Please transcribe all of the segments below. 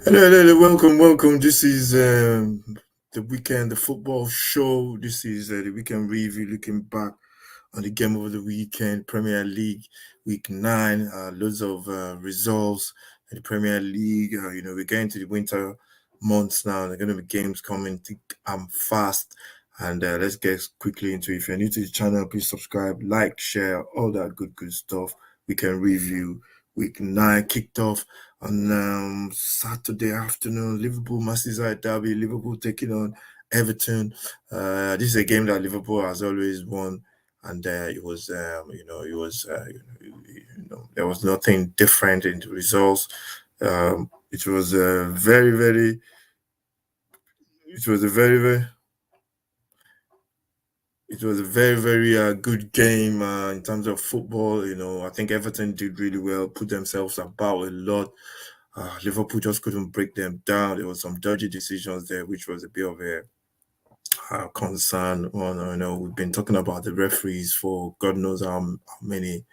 Hello, welcome. This is the weekend, the football show. This is the weekend review, looking back on the game over the weekend, Premier League, Week 9. Loads of results in the Premier League. We're getting to the winter months now. There are going to be games coming thick and fast. And let's get quickly into it. If you're new to the channel, please subscribe, like, share, all that good stuff. Weekend review, Week 9 kicked off on Saturday afternoon. Liverpool Merseyside derby. Liverpool taking on Everton. This is a game that Liverpool has always won, and it was, there was nothing different in the results. It was a it was a very, it was a very good game in terms of football. I think Everton did really well, put themselves about a lot. Liverpool just couldn't break them down. There was some dodgy decisions there, which was a bit of a concern. We've been talking about the referees for God knows how many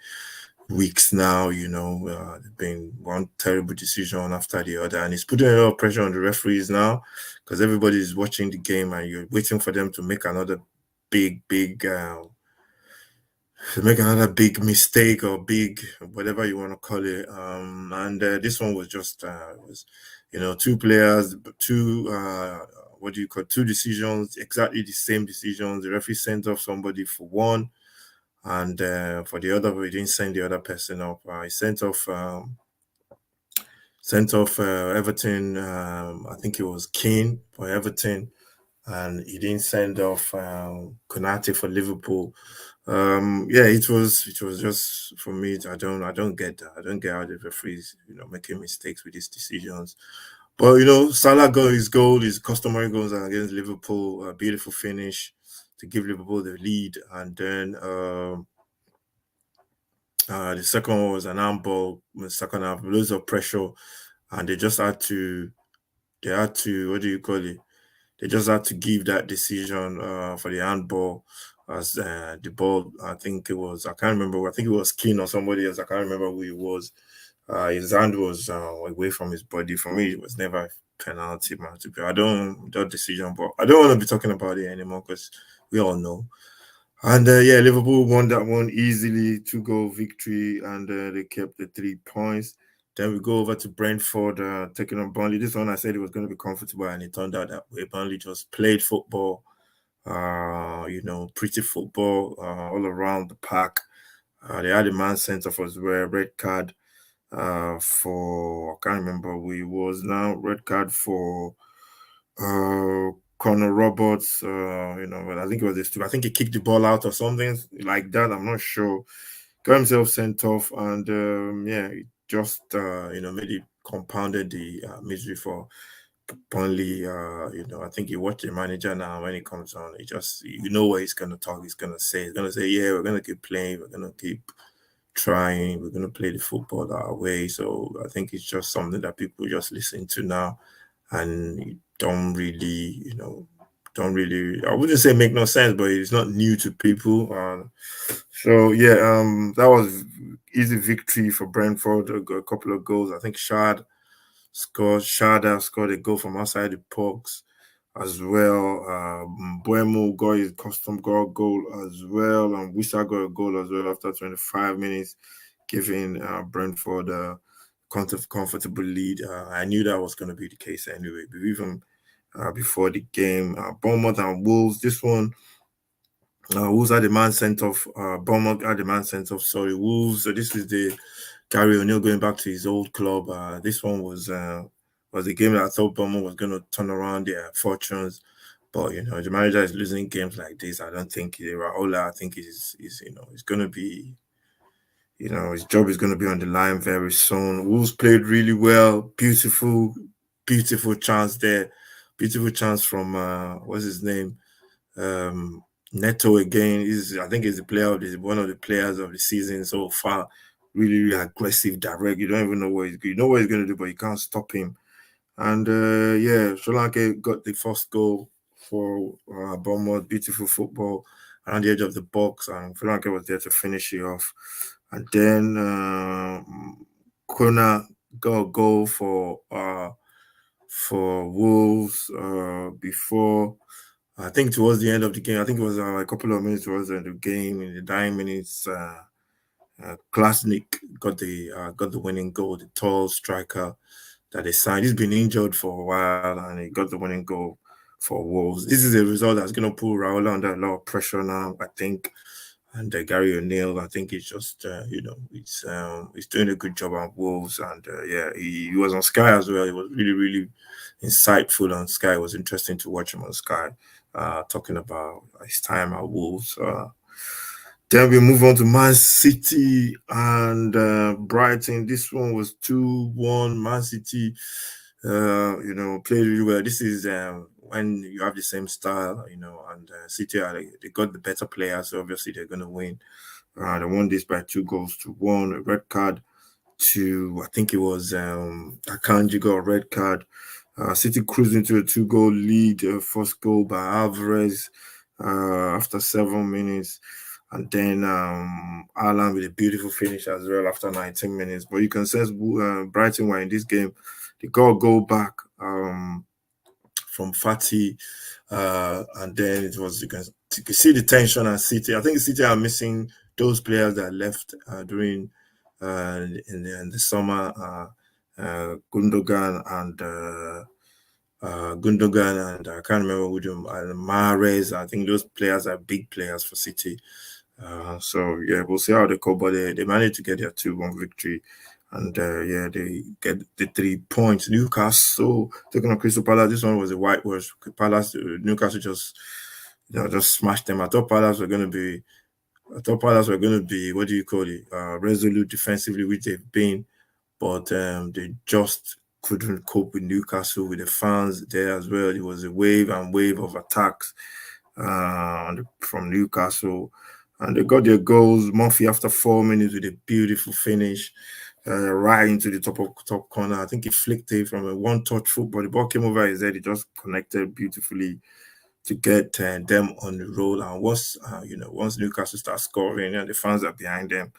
weeks now. There's been one terrible decision after the other, and it's putting a lot of pressure on the referees now because everybody is watching the game and you're waiting for them to make another big mistake or big whatever you want to call it. And this one was just two players, two what do you call two decisions, exactly the same decisions. The referee sent off somebody for one, and for the other, he didn't send the other person off. He sent off Everton. I think it was Keane for Everton, and he didn't send off Konate for Liverpool. Yeah, it was just for me. I don't get that. I don't get how the referees making mistakes with these decisions. But Salah got his goal, his customary goals against Liverpool. A beautiful finish to give Liverpool the lead, and then the second one was an handball in the second half, loads of pressure, and they had to what do you call it? They just had to give that decision for the handball as the ball. I can't remember. I think it was Keane or somebody else. I can't remember who it was. His hand was away from his body. For me, it was never a penalty, man. I don't that decision, but I don't want to be talking about it anymore because we all know. And yeah, Liverpool won that one easily, 2-goal victory, and they kept the 3 points. Then we go over to Brentford, taking on Burnley. This one I said it was going to be comfortable, and it turned out that way. Burnley just played football, pretty football all around the park. They had a man sent off as well, red card for, I can't remember who it was now, red card for Connor Roberts, but I think it was this. I think he kicked the ball out or something like that. I'm not sure. Got himself sent off, and yeah, it just made it compounded the misery for Burnley. I think you watch the manager now when he comes on. He just what he's gonna talk. He's gonna say. He's gonna say, "Yeah, we're gonna keep playing. We're gonna keep trying. We're gonna play the football our way." So I think it's just something that people just listen to now and don't really, I wouldn't say make no sense, but it's not new to people. So yeah, that was easy victory for Brentford. A couple of goals. I think Shada scored a goal from outside the box as well. Buemo got his custom goal as well, and Wissa got a goal as well after 25 minutes, giving Brentford a comfortable lead. I knew that was going to be the case anyway, but even before the game, Bournemouth and Wolves. This one, Wolves had the man sent off. Bournemouth had the man sent off. Sorry, Wolves. So this is the Gary O'Neill going back to his old club. This one was a game that I thought Bournemouth was going to turn around their fortunes. But the manager is losing games like this. I don't think Raola. I think is going to be. His job is going to be on the line very soon. Wolves played really well. Beautiful chance there. Beautiful chance from what's his name? Neto again. I think he's one of the players of the season so far. Really aggressive, direct. You don't even know you know what he's going to do, but you can't stop him. And yeah, Sri Lanka got the first goal for Bournemouth. Beautiful football around the edge of the box, and Sri Lanka was there to finish it off. And then Kona got a goal for for Wolves before. I think towards the end of the game, I think it was a couple of minutes towards the end of the game, in the dying minutes. Klasnik got the winning goal, the tall striker that they signed. He's been injured for a while, and he got the winning goal for Wolves. This is a result that's going to put Raul under a lot of pressure now, I think. And Gary O'Neill, I think he's just, he's doing a good job at Wolves. And yeah, he was on Sky as well. He was really, really insightful on Sky. It was interesting to watch him on Sky, talking about his time at Wolves. Then we move on to Man City and Brighton. This one was 2-1. Man City, played really well. This is when you have the same style, and City, they got the better players, so obviously they're going to win. They won this by 2-1, a red card to, I think it was Akanji got a red card. City cruised into a 2-goal lead, first goal by Alvarez after 7 minutes. And then Ireland with a beautiful finish as well after 19 minutes. But you can sense Brighton were in this game. They got a goal back from Fati. And then it was, you can see the tension at City. I think City are missing those players that left during in the summer. Gundogan and I can't remember who them, Mahrez. I think those players are big players for City. So yeah, we'll see how they go, but they managed to get their 2-1 victory, and yeah, they get the 3 points. Newcastle taking on Crystal Palace. This one was a whitewash. Palace, Newcastle just smashed them. I thought Palace were going to be, what do you call it, resolute defensively, which they've been, but they just couldn't cope with Newcastle, with the fans there as well. It was a wave and wave of attacks from Newcastle, and they got their goals. Murphy after 4 minutes with a beautiful finish, right into the top corner. I think he flicked it from a one-touch foot, but the ball came over his head. He just connected beautifully to get them on the roll. And once Newcastle starts scoring and the fans are behind them,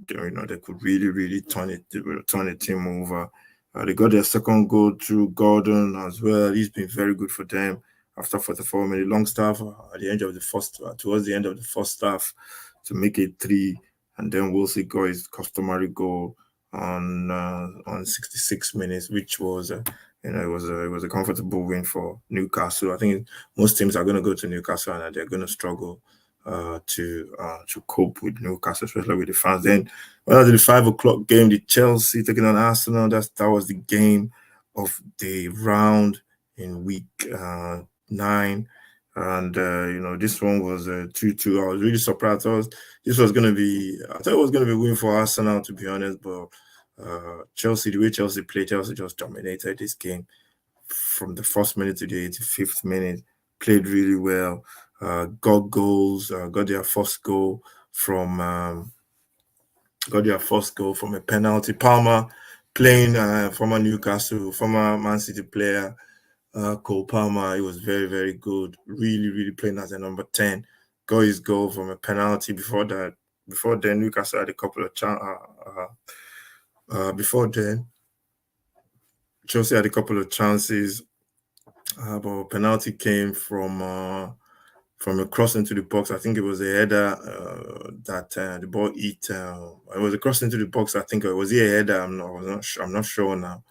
they could really, really turn the team over. They got their second goal through Gordon as well. He's been very good for them after 44 minutes. Longstaff at the end of the towards the end of the first half to make it 3, and then Wolsey got his customary goal on 66 minutes, which was it was a comfortable win for Newcastle. I think most teams are going to go to Newcastle and they're going to struggle to cope with Newcastle, especially with the fans. Then when the 5 o'clock game, the Chelsea taking on Arsenal, that was the game of the round in week 9. And this one was 2-2. I was really surprised. I thought it was going to be a win for Arsenal, to be honest. But Chelsea, the way Chelsea played, Chelsea just dominated this game from the first minute to the 85th minute. Played really well. Got goals. Got their first goal from a penalty. Palmer playing former Newcastle, former Man City player. Cole Palmer, he was very, very good. Really, really playing as a number 10. Got his goal from a penalty. Before then, Newcastle had a couple of before then, Chelsea had a couple of chances, but penalty came from a cross into the box. I think it was a header that the ball hit. It was a cross into the box. I think it was a header. I'm not sure now.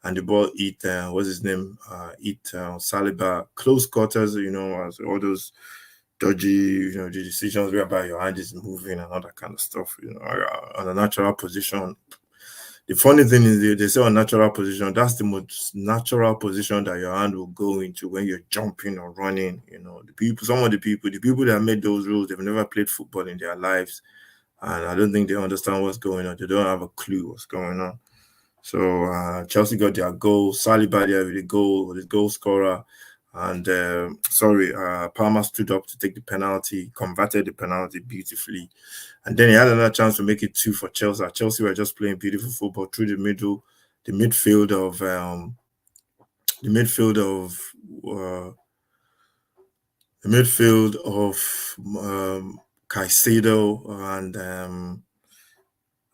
And the ball hit, what's his name? Hit Saliba. Close quarters, as all those dodgy, the decisions whereby your hand is moving and all that kind of stuff, on a natural position. The funny thing is they say on natural position, that's the most natural position that your hand will go into when you're jumping or running. Some of the people that made those rules, they've never played football in their lives. And I don't think they understand what's going on. They don't have a clue what's going on. So Chelsea got their goal. Saliba there with the goal scorer. And Palmer stood up to take the penalty, converted the penalty beautifully. And then he had another chance to make it 2 for Chelsea. Chelsea were just playing beautiful football through the middle, the midfield of Caicedo and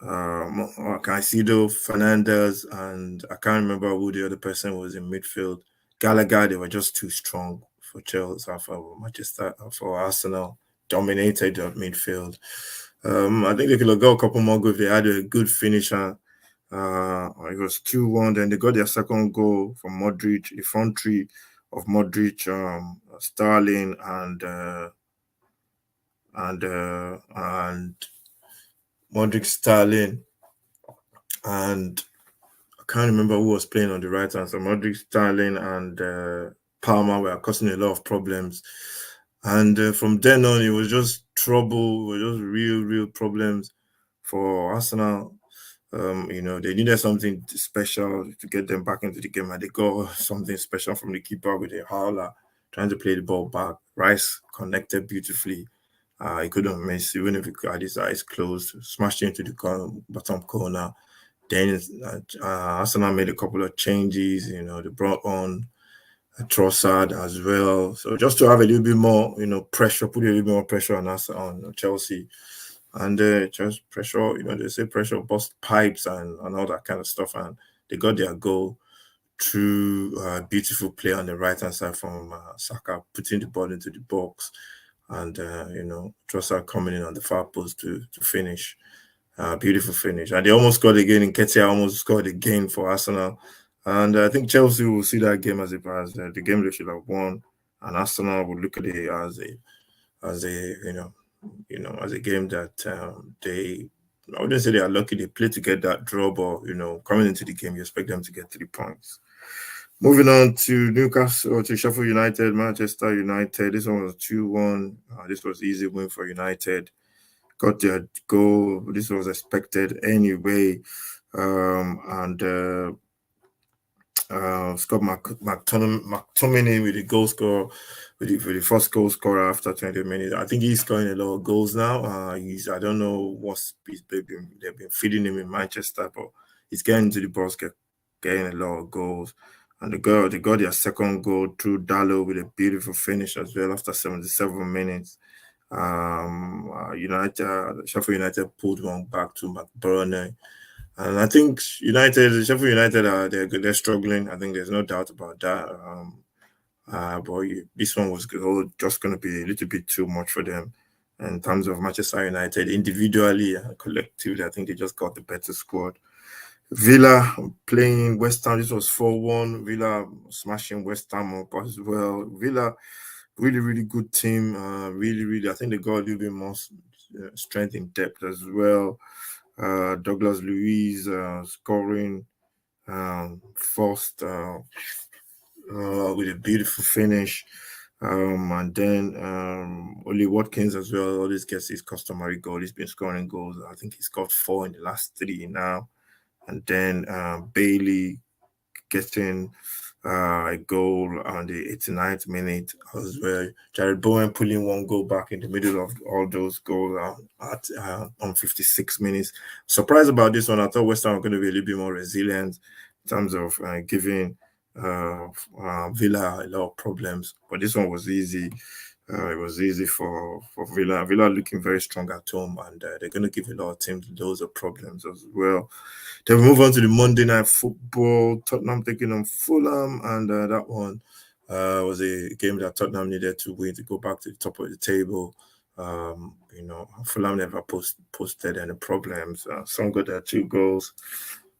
Caicedo, Fernandez, and I can't remember who the other person was in midfield. Gallagher, they were just too strong for Chelsea, for Manchester, for Arsenal. Dominated the midfield. I think they could have got a couple more goals. They had a good finisher. It was 2-1. Then they got their second goal from Modric, the front three of Modric, Sterling, and Modric, Sterling, and I can't remember who was playing on the right hand. So Modric, Sterling, and Palmer were causing a lot of problems. And from then on, it was just trouble. It was just real problems for Arsenal. They needed something special to get them back into the game, and they got something special from the keeper with a howler trying to play the ball back. Rice connected beautifully. He couldn't miss, even if he had his eyes closed, smashed into the bottom corner. Then Arsenal made a couple of changes. They brought on Trossard as well. So just to have a little bit more, pressure, put a little bit more pressure on us, on Chelsea. And just pressure, they say pressure bust pipes and all that kind of stuff. And they got their goal through beautiful play on the right hand side from Saka, putting the ball into the box. And, Trossard coming in on the far post to finish. Beautiful finish. And they almost scored again. Nketiah almost scored again for Arsenal. And I think Chelsea will see that game as the game they should have won. And Arsenal will look at it as a as a game that I wouldn't say they are lucky they played to get that draw, but coming into the game, you expect them to get 3 points. Moving on to Newcastle, or to Sheffield United, Manchester United. This one was 2-1. This was easy win for United. Got their goal. This was expected anyway. And Scott McTominay with the goal score, with the first goal scorer after 20 minutes. I think he's scoring a lot of goals now. I don't know what speed they've been feeding him in Manchester, but he's getting to the box, getting a lot of goals. And they got their second goal through Dallo with a beautiful finish as well after 77 minutes. Sheffield United pulled one back to McBurney. And I think Sheffield United they're struggling. I think there's no doubt about that. But this one was just going to be a little bit too much for them in terms of Manchester United individually and collectively. I think they just got the better squad. Villa playing West Ham. This was 4-1. Villa smashing West Ham up as well. Villa, really good team. Really, I think they got a little bit more strength in depth as well. Douglas Luiz scoring first with a beautiful finish. And then Oli Watkins as well. Always gets his customary goal. He's been scoring goals. I think he's got 4 in the last 3 now. And then Bailey getting a goal on the 89th minute as well. Jared Bowen pulling one goal back in the middle of all those goals on 56 minutes. Surprised about this one. I thought West Ham were going to be a little bit more resilient in terms of giving Villa a lot of problems. But this one was easy. It was easy for Villa. Villa looking very strong at home, and they're going to give a lot of teams loads of problems as well. Then we move on to the Monday Night Football. Tottenham taking on Fulham, and that one was a game that Tottenham needed to win to go back to the top of the table. Fulham never posted any problems. Some got their 2 goals.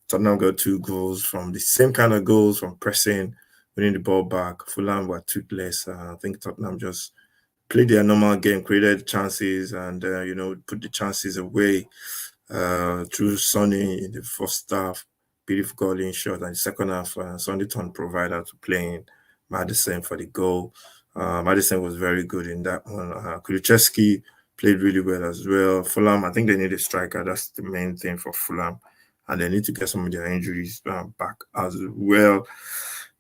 Tottenham got 2 goals from the same kind of goals from pressing, winning the ball back. Fulham were toothless. I think Tottenham just played their normal game, created chances, and put the chances away through Sonny in the first half. Beautiful goal in shot, and the second half, Sonny turned provider to playing Madison for the goal. Madison was very good in that one. Kulusevski played really well as well. Fulham, I think they need a striker. That's the main thing for Fulham. And they need to get some of their injuries back as well.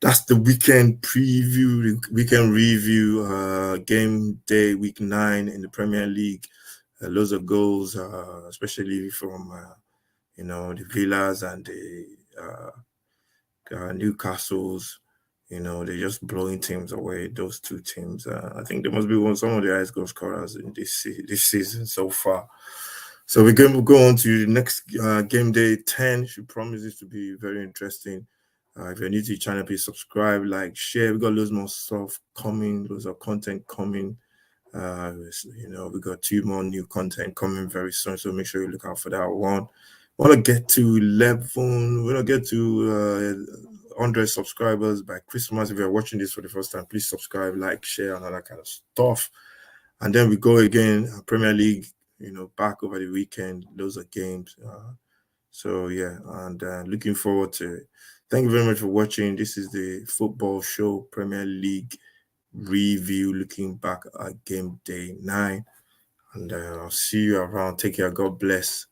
That's the weekend preview, weekend review, game day, week 9 in the Premier League. Loads of goals, especially from, the Villas and the Newcastles. They're just blowing teams away, those 2 teams. I think there must be some of the highest goal scorers in this season so far. So we're going to go on to the next game day 10. Should promise this to be very interesting. If you're new to the channel, please subscribe, like, share. We got loads more stuff coming, loads of content coming. We got 2 more new content coming very soon, so make sure you look out for that one. Want to get to 11? We want to get to 100 subscribers by Christmas. If you're watching this for the first time, please subscribe, like, share, and all that kind of stuff. And then we go again, Premier League, back over the weekend, loads of games. So yeah, and looking forward to it. Thank you very much for watching. This is the football show, Premier League review, looking back at game day 9. And I'll see you around. Take care. God bless.